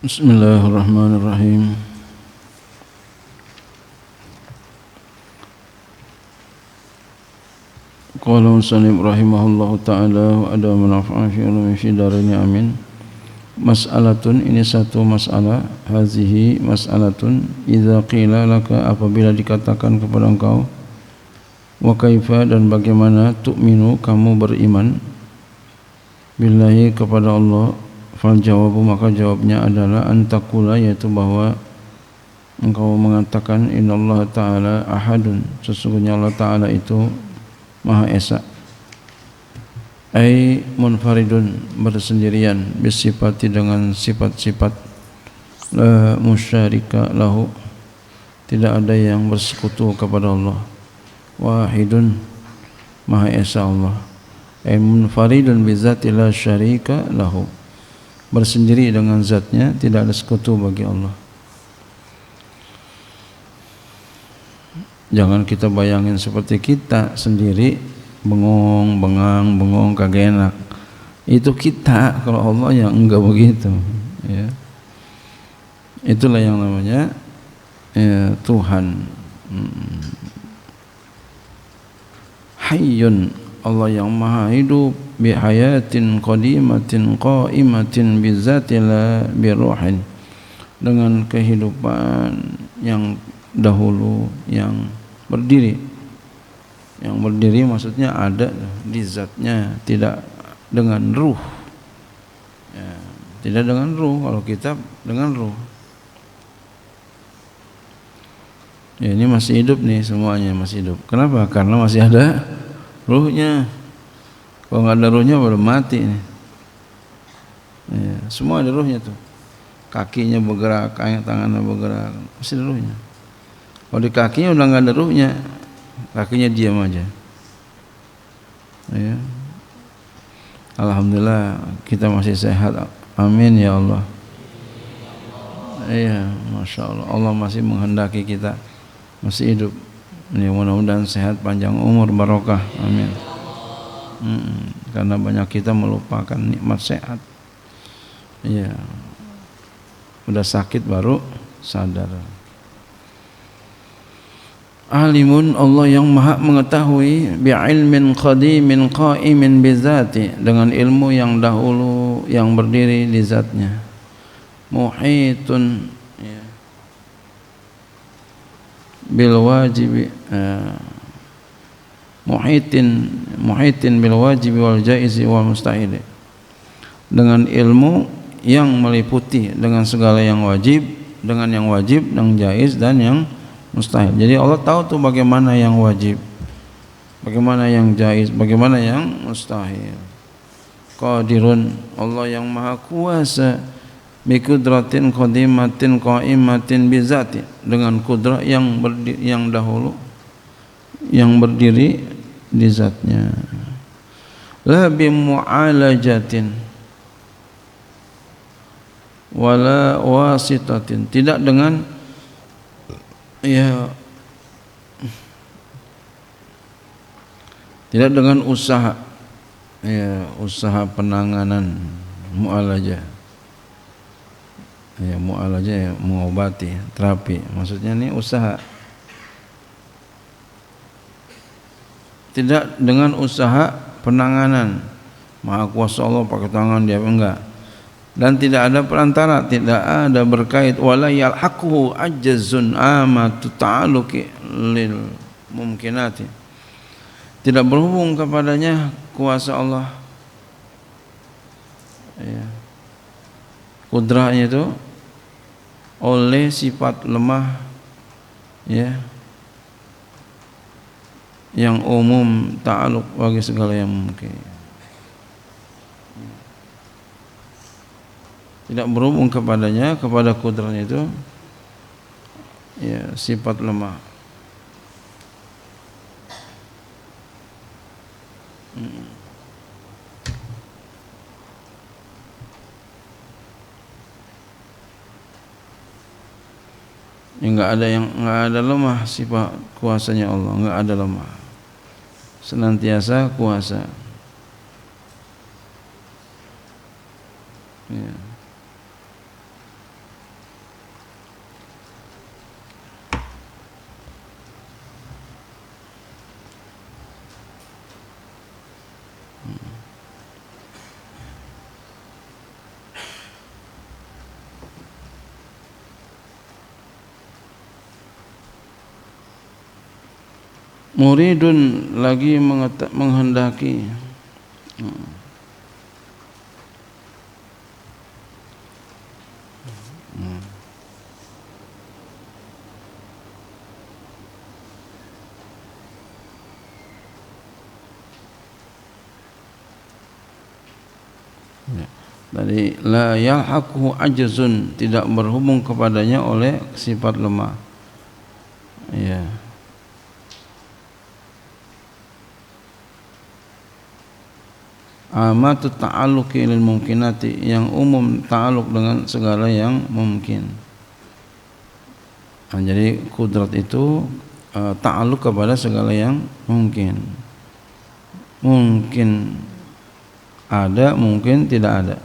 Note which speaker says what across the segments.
Speaker 1: Bismillahirrahmanirrahim. Qala musannif rahimahullahu ta'ala wa adama naf'a fi ulumi fi darini amin. Mas'alatun, ini satu masalah. Hazihi mas'alatun idza qila laka, apabila dikatakan kepada engkau, wa kaifa, dan bagaimana, tu'minu, kamu beriman, billahi, kepada Allah, fal jawabu, maka jawabnya adalah antakula, yaitu bahwa engkau mengatakan innallaha ta'ala ahadun, sesungguhnya Allah ta'ala itu Maha Esa, ai munfaridun, bersendirian, bisifati, dengan sifat-sifat, la musyarika lahu, tidak ada yang bersekutu kepada Allah, wahidun, Maha Esa Allah, ai munfaridun bizati la syarika lahu, bersendiri dengan zatnya, tidak ada sekutu bagi Allah. Jangan kita bayangin seperti kita sendiri bengong, bengong, kagak enak. Itu kita, kalau Allah yang enggak begitu, ya. Itulah yang namanya Tuhan. Hayyun, Allah yang maha hidup, bihayatin qadimatin qaimatin bizatila biruhin, dengan kehidupan yang dahulu, yang berdiri. Yang berdiri maksudnya ada di zatnya, tidak dengan ruh, ya, tidak dengan ruh. Kalau kita dengan ruh, ya, ini masih hidup nih, semuanya masih hidup. Kenapa? Karena masih ada ruhnya. Kalau nggak ada ruhnya baru mati nih, ya, semua ada ruhnya tuh. Kakinya bergerak, tangannya bergerak, masih ada ruhnya. Kalau di kakinya udah nggak ada ruhnya, kakinya diam aja, ya. Alhamdulillah kita masih sehat, amin ya Allah. Iya, masya Allah, Allah masih menghendaki kita masih hidup. Ini mudah-mudahan sehat, panjang umur, barokah, amin. Karena banyak kita melupakan nikmat sehat. Iya, udah sakit baru sadar. Alimun, Allah yang maha mengetahui, bi'ilmin qadimin qaimin bizati, dengan ilmu yang dahulu yang berdiri di zatnya. Muhitun, ya, bil wajibi, muhitin bil wajibi wal jaizi wal mustahil, dengan ilmu yang meliputi dengan segala yang wajib, dengan yang wajib, yang jaiz, dan yang mustahil. Jadi Allah tahu tuh bagaimana yang wajib, bagaimana yang jaiz, bagaimana yang mustahil. Qadirun, Allah yang maha kuasa, bi kudratin qadimatin qaimatin bizati, dengan kudrah yang dahulu yang berdiri di zatnya. La bi mu'alajatin wala wasitatin, tidak dengan, ya, tidak dengan usaha, ya, usaha penanganan, mu'alajah, ya, mu'alajah, ya, mengobati, terapi, maksudnya ini usaha. Tidak dengan usaha penanganan, maha kuasa Allah pakai tangan dia, enggak. Dan tidak ada perantara, tidak ada berkait, wala yalhaquhu ajzun amatu ta'aluki lil mumkinati, tidak berhubung kepadanya kuasa Allah, ya, kudrahnya itu oleh sifat lemah, ya, yang umum, ta'aluk bagi segala yang mungkin. Tidak berhubung kepadanya, kepada kudrahnya itu, ya, sifat lemah. Ya, nggak ada lemah sifat kuasanya Allah, nggak ada lemah, senantiasa kuasa. Ya. Muridun lagi menghendaki. Tadi la yalhaquhu ajzun, tidak berhubung kepadanya oleh sifat lemah. Ya. Amatu ta'alluqi lil mumkinati, yang umum ta'alluq dengan segala yang mungkin. Nah, jadi kudrat itu ta'alluq kepada segala yang mungkin. Mungkin ada, mungkin tidak ada.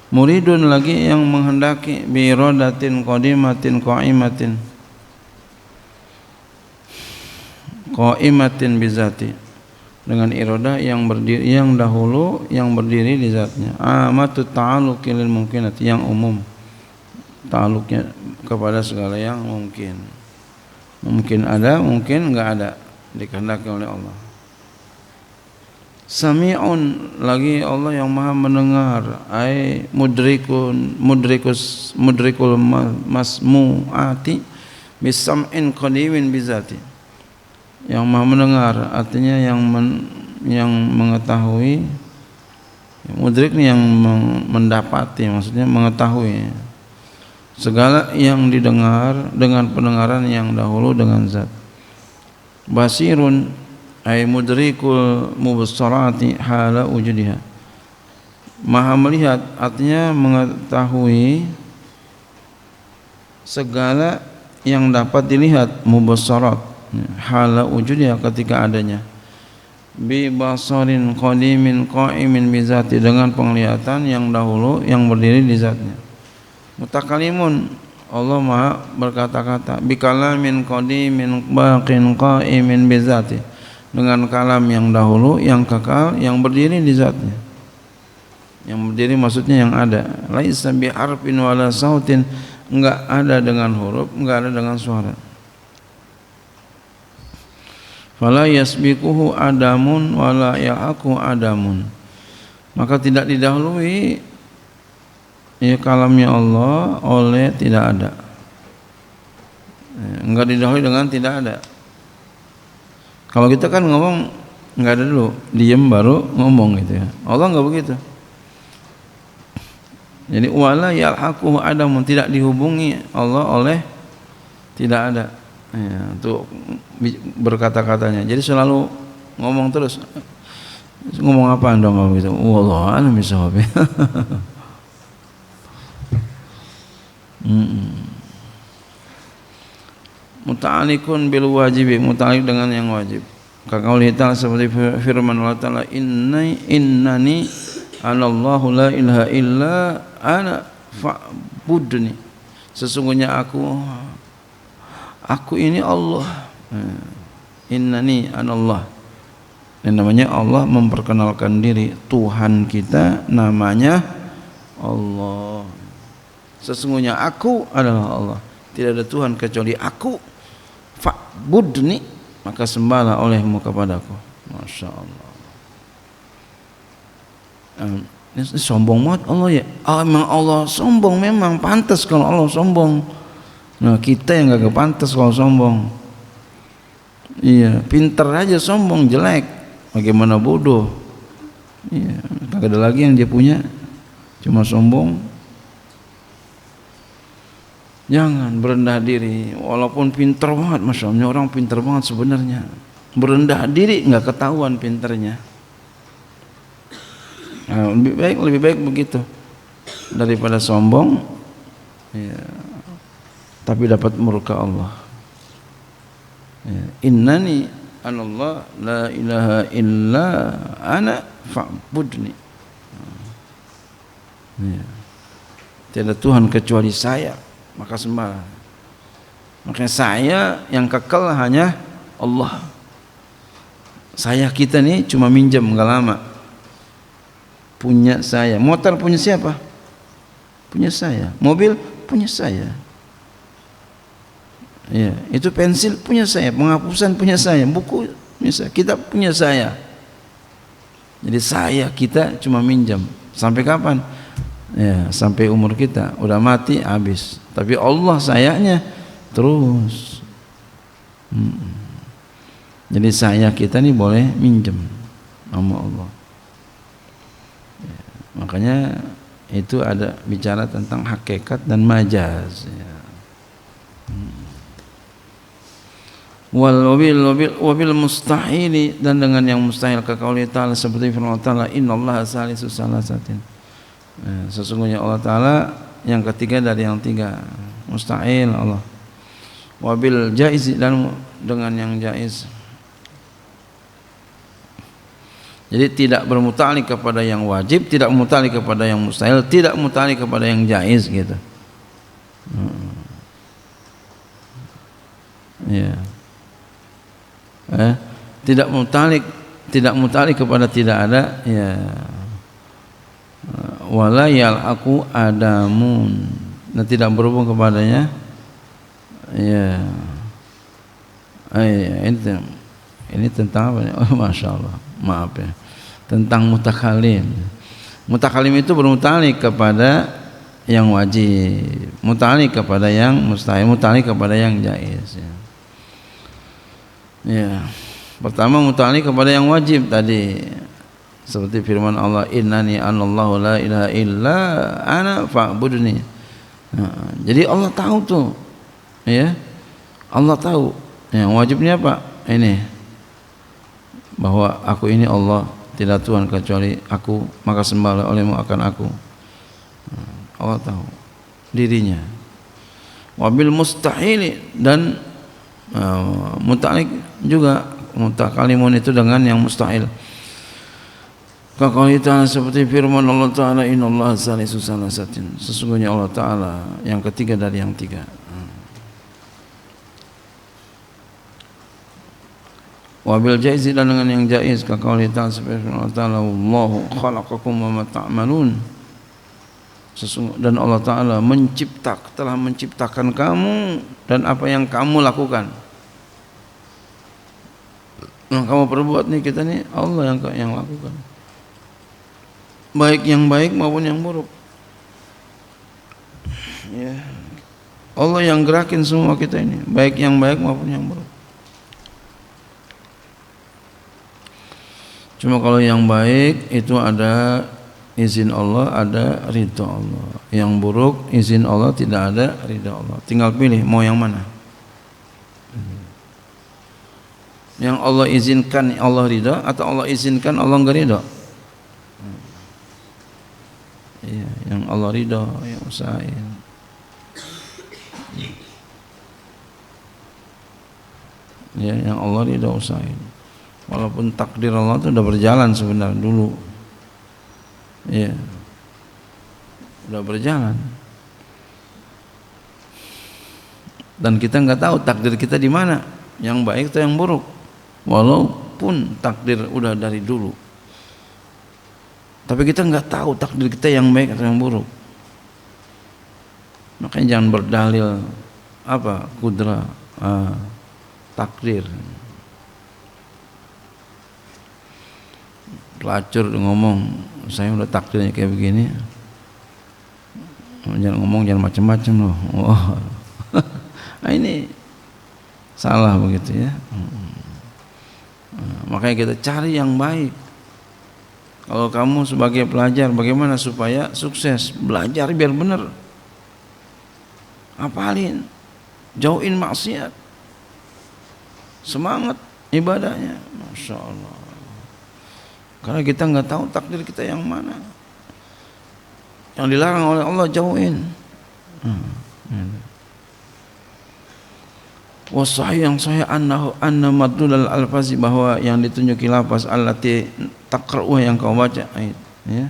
Speaker 1: Muridun lagi yang menghendaki bi iradatin qadimatin qaimatin bizati, dengan iradah yang berdiri, yang dahulu yang berdiri di zatnya. Amatu ta'alluqi lil mungkinati, yang umum ta'alluqnya kepada segala yang mungkin. Mungkin ada, mungkin enggak ada, dikehendaki oleh Allah. Sami'un lagi Allah yang maha mendengar, ai mudrikul masmu'ati bisam'in qadimin bizati, yang maha mendengar artinya yang mengetahui. Mudrik ini yang mendapati, maksudnya mengetahui segala yang didengar dengan pendengaran yang dahulu dengan zat. Basirun ay mudrikul mubsarati hala wujudiha, maha melihat artinya mengetahui segala yang dapat dilihat, mubsarat hala wujudiha, ketika adanya. Bi basarin qadimin qaimin bi zati, dengan penglihatan yang dahulu yang berdiri di zatnya. Mutakalimun, Allah maha berkata-kata. Bi kalamin qadimin baqin qaimin bi zati, dengan kalam yang dahulu, yang kekal, yang berdiri di zatnya. Yang berdiri maksudnya yang ada. Laisa bi harfin wala sautin, enggak ada dengan huruf, enggak ada dengan suara. Fala yasbiquhu adamun wala ya'aku adamun, maka tidak didahului ya kalamnya Allah oleh tidak ada. Enggak didahului dengan tidak ada. Kalau kita kan ngomong nggak ada dulu, diem baru ngomong gitu ya. Allah nggak begitu. Jadi wala yalhaquhu adamun, tidak dihubungi Allah oleh tidak ada. Ya, untuk berkata-katanya. Jadi selalu ngomong terus. Ngomong apa dong kalau gitu? Wallahu a'lam bishawab. Muta'alliqun bil wajibi, muta'alliq dengan yang wajib. Kaqauli ta'ala, seperti firman Allah Ta'ala, innani anallahu la ilaha illa ana fa'budni, sesungguhnya aku ini Allah. Innani anallah, yang namanya Allah memperkenalkan diri, Tuhan kita namanya Allah. Sesungguhnya aku adalah Allah, tidak ada Tuhan kecuali aku. Fa'budni, maka sembahlah olehmu kepadaku. Masya Allah. Ini sombong banget Allah ya. Memang Allah sombong, memang pantas kalau Allah sombong. Nah, kita yang gak pantas kalau sombong. Iya, pinter aja sombong, jelek. Bagaimana bodoh? Iya, kagak ada lagi yang dia punya, cuma sombong. Jangan berendah diri, walaupun pinter banget, masya Allah, orang pinter banget sebenarnya. Berendah diri nggak ketahuan pinternya. Nah, lebih baik begitu daripada sombong, ya, tapi dapat murka Allah. Ya, innani anallah la ilaha illa ana fa'budni. Ya. Tiada Tuhan kecuali saya, maka sembahlah. Makanya saya yang kekal hanya Allah. Saya kita nih cuma minjam, enggak lama. Punya saya. Motor punya siapa? Punya saya. Mobil punya saya. Ya, itu pensil punya saya, penghapusan punya saya, buku punya saya, kitab punya saya. Jadi saya kita cuma minjam. Sampai kapan? Ya, sampai umur kita udah mati habis. Tapi Allah sayanya terus. Jadi saya kita nih boleh minjem sama Allah. Ya, makanya itu ada bicara tentang hakikat dan majaz. Ya. Wabil mustahili, dan dengan yang mustahil, ka qauli ta'ala, seperti firman Allah, innallaha salisu salasatin. Sesungguhnya Allah Ta'ala yang ketiga dari yang tiga. Mustahil Allah. Wabil jaiz, dan dengan yang jaiz. Jadi tidak bermuta'alliq kepada yang wajib, tidak muta'alliq kepada yang mustahil, tidak muta'alliq kepada yang jaiz gitu. Ya. Tidak muta'alliq kepada tidak ada, ya. Wala yal'aqu adamun, dan tidak berhubung kepadanya, ya. Ini tentang apa? Oh, Masya Allah, maaf ya, tentang mutakalim. Mutakalim itu bermuta'alliq kepada yang wajib, muta'alliq kepada yang mustahil, muta'alliq kepada yang jaiz, ya. Ya, pertama muta'alliq kepada yang wajib tadi, seperti firman Allah, innani anallahu la ilaha illa ana fa'budni. Jadi Allah tahu tuh, ya, Allah tahu. Yang wajibnya apa? Ini, bahwa aku ini Allah, tidak Tuhan kecuali aku, maka sembahlah olehmu akan aku. Allah tahu dirinya. Wabil mustahil, dan muta'alliq juga, mutakalimun itu dengan yang mustahil. Kaqouli ta'ala, seperti firman Allah Ta'ala, innallaha salisu salasatin, sesungguhnya Allah Ta'ala yang ketiga dari yang tiga. Wabil jaiz, dan dengan yang jaiz, kaqouli ta'ala, seperti firman Allah Ta'ala, wallahu khalaqakum wa ma ta'malun, dan Allah Ta'ala telah menciptakan kamu dan apa yang kamu lakukan. Yang kamu perbuat nih, kita nih Allah yang lakukan, baik yang baik maupun yang buruk, ya. Allah yang gerakin semua kita ini, baik yang baik maupun yang buruk. Cuma kalau yang baik itu ada izin Allah, ada ridha Allah. Yang buruk izin Allah, tidak ada ridha Allah. Tinggal pilih mau yang mana. Yang Allah izinkan Allah ridha, atau Allah izinkan Allah enggak ridha. Iya, yang Allah ridha yang usahain. Ya, yang Allah ridha usahain. Walaupun takdir Allah itu sudah berjalan sebenarnya dulu. Ya, udah berjalan, dan kita nggak tahu takdir kita di mana, yang baik atau yang buruk, walaupun takdir udah dari dulu, tapi kita nggak tahu takdir kita yang baik atau yang buruk. Makanya jangan berdalil apa kudrah, takdir. Pelacur ngomong, saya udah takdirnya kayak begini. Jangan ngomong, jangan macam-macam loh. Wah, nah, ini salah begitu ya. Makanya kita cari yang baik. Kalau kamu sebagai pelajar, bagaimana supaya sukses? Belajar biar benar. Hafalin, jauhin maksiat, semangat ibadahnya. Masya Allah. Karena kita nggak tahu takdir kita yang mana. Yang dilarang oleh Allah jauhin. Wasahih, yang sahih anna madlul al-alfazi, bahwa yang ditunjuki lafaz allati taqra'u, yang kau baca, ya.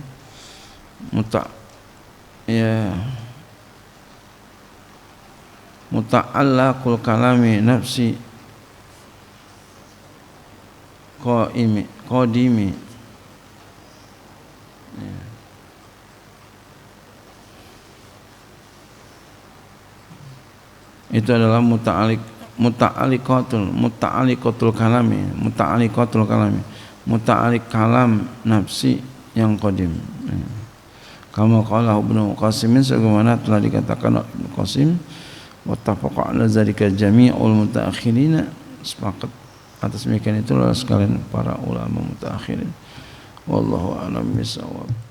Speaker 1: Muta'allaqul kalami nafsi qadimi. itu adalah muta'alliqatul kalami, muta'alliq kalam nafsi yang qadim. Kama qala Ibnu Qasim, sebagaimana telah dikatakan Ibnu Qasim, wattafaqa ala zalika jami'ul mutaakhirin, sepakat atas demikian itulah sekalian para ulama mutaakhirin. Wallahu a'lam bishawab.